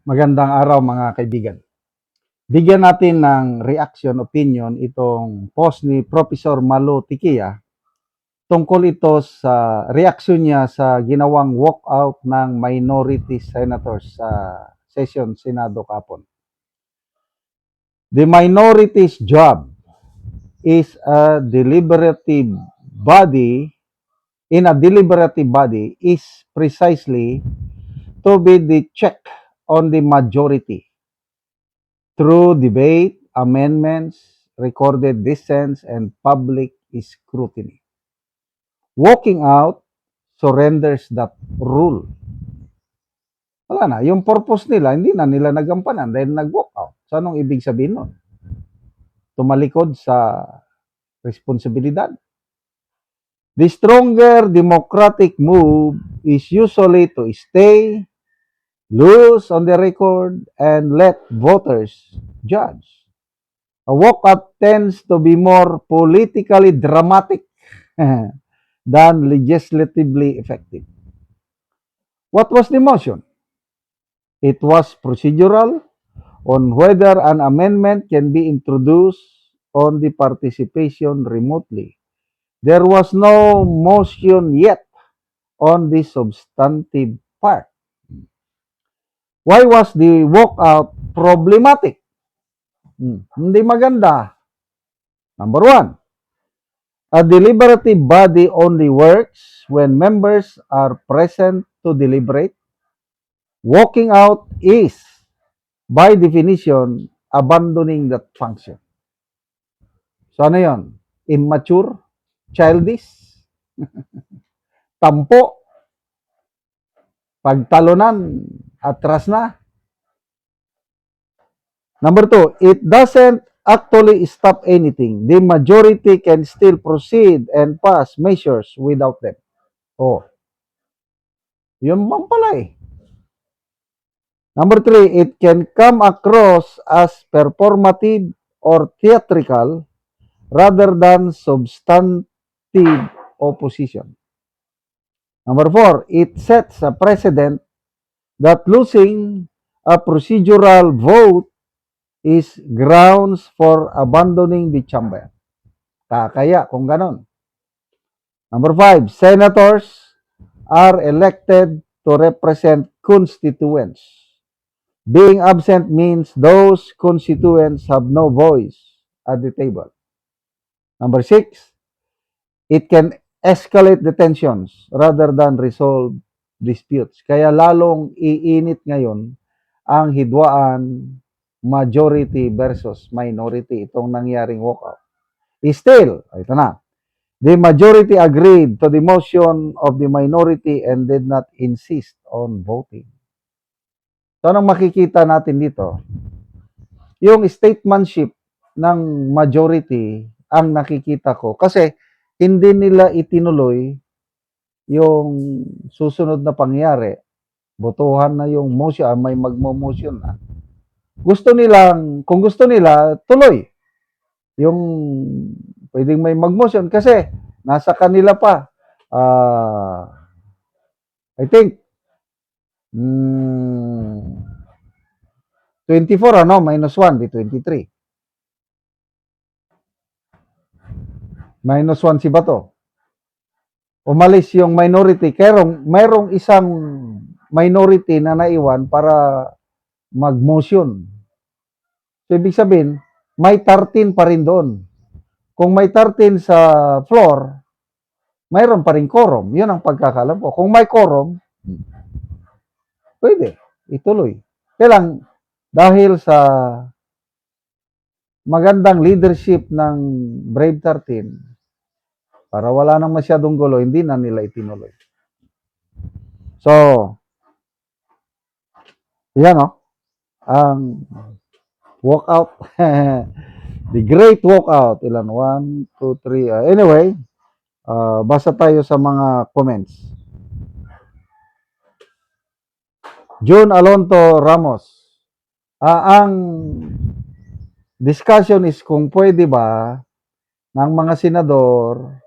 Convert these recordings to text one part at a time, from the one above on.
Magandang araw mga kaibigan. Bigyan natin ng reaction, opinion itong post ni Professor Malo Tikia tungkol ito sa reaksyon niya sa ginawang walkout ng minority senators sa session Senado kapon. The minority's job is a deliberative body is precisely to be the check on the majority through debate, amendments, recorded dissents, and public scrutiny. Walking out surrenders that rule. Wala na. Yung purpose nila, hindi na nila nagampanan dahil nag-walk out. So, anong ibig sabihin nun? Tumalikod sa responsibilidad. The stronger democratic move is usually to stay loose on the record and let voters judge. A walkout tends to be more politically dramatic than legislatively effective. What was the motion? It was procedural on whether an amendment can be introduced on the participation remotely. There was no motion yet on the substantive part. Why was the walkout problematic? Hindi maganda. Number one, a deliberative body only works when members are present to deliberate. Walking out is, by definition, abandoning that function. So ano yun? Immature? Childish? Tampo? Pagtalunan? Atras na? Number two, it doesn't actually stop anything. The majority can still proceed and pass measures without them. Oh, yun bang pala eh. Number three, it can come across as performative or theatrical rather than substantive opposition. Number four, it sets a precedent that losing a procedural vote is grounds for abandoning the chamber. Kaya kung ganon. Number five, senators are elected to represent constituents. Being absent means those constituents have no voice at the table. Number six, it can escalate the tensions rather than resolve disputes. Kaya lalong iinit ngayon ang hidwaan majority versus minority itong nangyaring walkout. Still, ito na, the majority agreed to the motion of the minority and did not insist on voting. So, anong makikita natin dito? Yung statementship ng majority ang nakikita ko. Kasi, hindi nila itinuloy yung susunod na pangyari. Botohan na yung motion, may magmo-motion na. Kung gusto nila, tuloy. Yung pwedeng may mag-motion kasi nasa kanila pa. I think 24 minus 1 di 23. Minus 1 si Bato. Umalis yung minority. Kaya mayroong isang minority na naiwan para mag-motion. So, ibig sabihin, may 13 pa rin doon. Kung may 13 sa floor, mayroon pa rin quorum. Yun ang pagkakalam ko. Kung may quorum, pwede. Ituloy. Kaya lang, dahil sa magandang leadership ng Brave 13, para wala nang masyadong gulo, hindi na nila itinuloy. So, yan ang walkout. The great walkout. Ilan? 1, 2, 3. Anyway, basa tayo sa mga comments. June Alonto Ramos. Ang discussion is kung pwede ba ng mga senador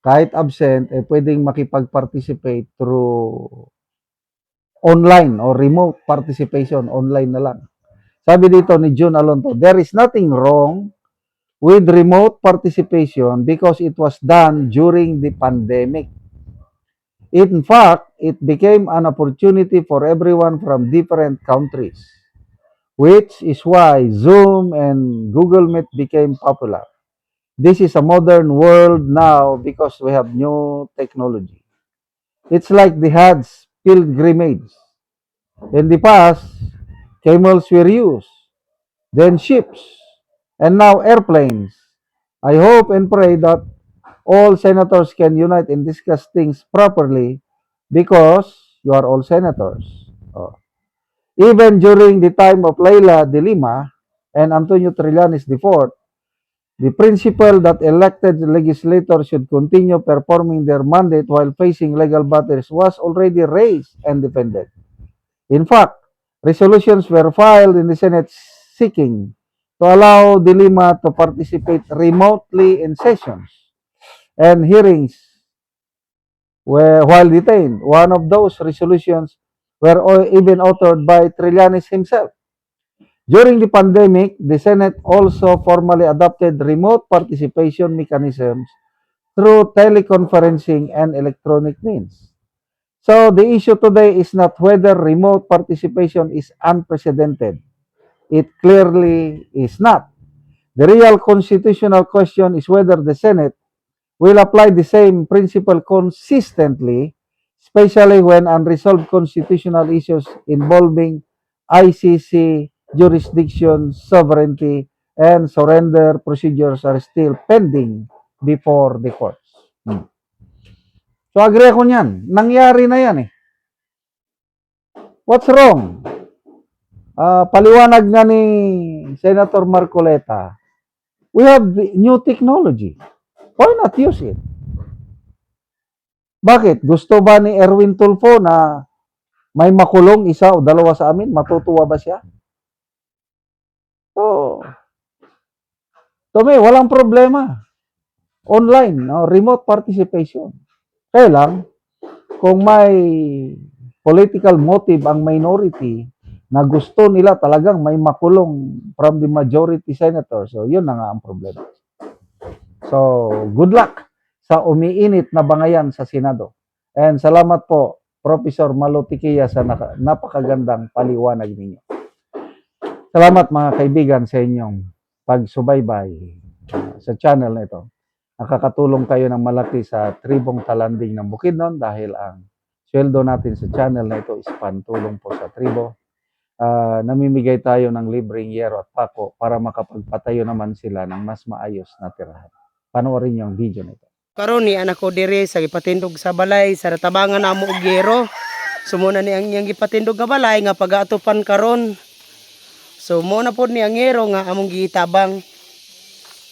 kahit absent pwedeng makipag-participate through online or remote participation, online na lang. Sabi dito ni June Alonto, there is nothing wrong with remote participation because it was done during the pandemic. In fact, it became an opportunity for everyone from different countries, which is why Zoom and Google Meet became popular. This is a modern world now because we have new technology. It's like the Hajj pilgrimage. In the past, camels were used, then ships, and now airplanes. I hope and pray that all senators can unite and discuss things properly because you are all senators. Oh. Even during the time of Leila de Lima and Antonio Trillanes IV, the principle that elected legislators should continue performing their mandate while facing legal battles was already raised and defended. In fact, resolutions were filed in the Senate seeking to allow De Lima to participate remotely in sessions and hearings while detained. One of those resolutions were even authored by Trillanes himself. During the pandemic, the Senate also formally adopted remote participation mechanisms through teleconferencing and electronic means. So the issue today is not whether remote participation is unprecedented. It clearly is not. The real constitutional question is whether the Senate will apply the same principle consistently, especially when unresolved constitutional issues involving ICC jurisdiction, sovereignty, and surrender procedures are still pending before the courts. So agree ako niyan. Nangyari na yan eh. What's wrong? Paliwanag nga ni Senator Marcoleta, we have the new technology. Why not use it? Bakit? Gusto ba ni Erwin Tulfo na may makulong isa o dalawa sa amin? Matutuwa ba siya? So, to me, walang problema. Online, no? Remote participation. Kaya lang, kung may political motive ang minority na gusto nila talagang may makulong from the majority senator, so yun na nga ang problema. So, good luck sa umiinit na bangayan sa Senado. And salamat po, Professor Malotikia, sa napakagandang paliwanag ninyo. Salamat mga kaibigan sa inyong pagsubaybay sa channel na ito. Nakakatulong kayo ng malaki sa tribong talanding ng Bukidnon dahil ang sweldo natin sa channel na ito is pantulong po sa tribo. Namimigay tayo ng libreng yero at pako para makapagpatayo naman sila ng mas maayos na tirahan. Panoorin niyo ang video nito. Karon ni anak ko dire sa gipatindog sa balay sa tabangan na mo og yero. Sumuna ni ang iyang gipatindog nga balay nga pagaatupan karon. So mo na pod ni ang yero nga among gitabang.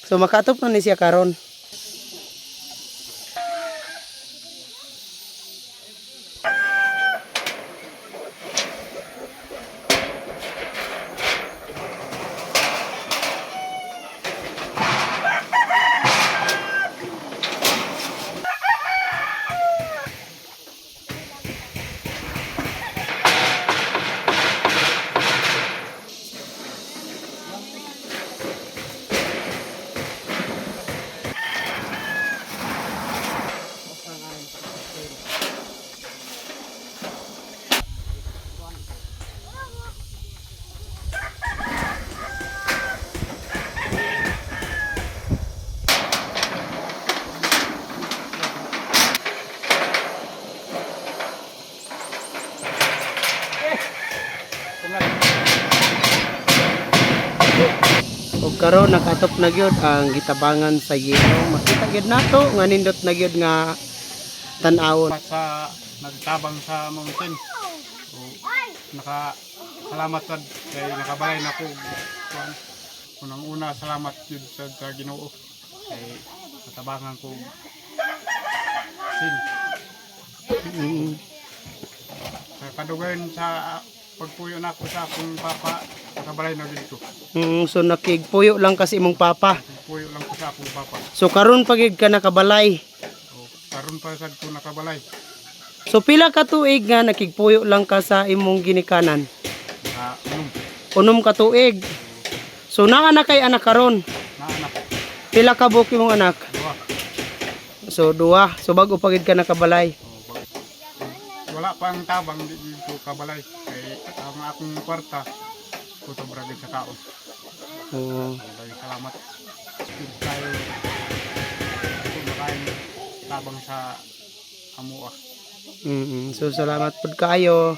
So makaatop na ni siya karon. Og karon nakatop na gyud ang gitabangan sa yero. Makita gyud nato nga nindot na gyud nga tan-awon. Sa nagtabang sa mountain. So, salamat sad kay nakabalay na ko. Unang-una salamat jud sa Ginoo kay natabangan ko sin. Sa kadugan sa pagpuyo nako sa akong papa, nakabalay na dito. So nakigpuyo lang kasi imong papa. Puyo lang ko sa akong papa. So karon pagid ka nakabalay. So, karon pa sad ko nakabalay. So pila ka tuig nga nakigpuyo lang ka sa imong ginikanan? Unong 6 ka tuig. So naa na kay anak karon. na anak. Pila ka buok imong anak? Duwa. So 2. So bago pagid ka nakabalay. Wala pa ang tabang dito kabalay. Kay ang akong kwarta kuto bragid sa kaon. Oo. Maraming salamat. Good tayo. Kung makain tabang sa amuah. So salamat pud kaayo.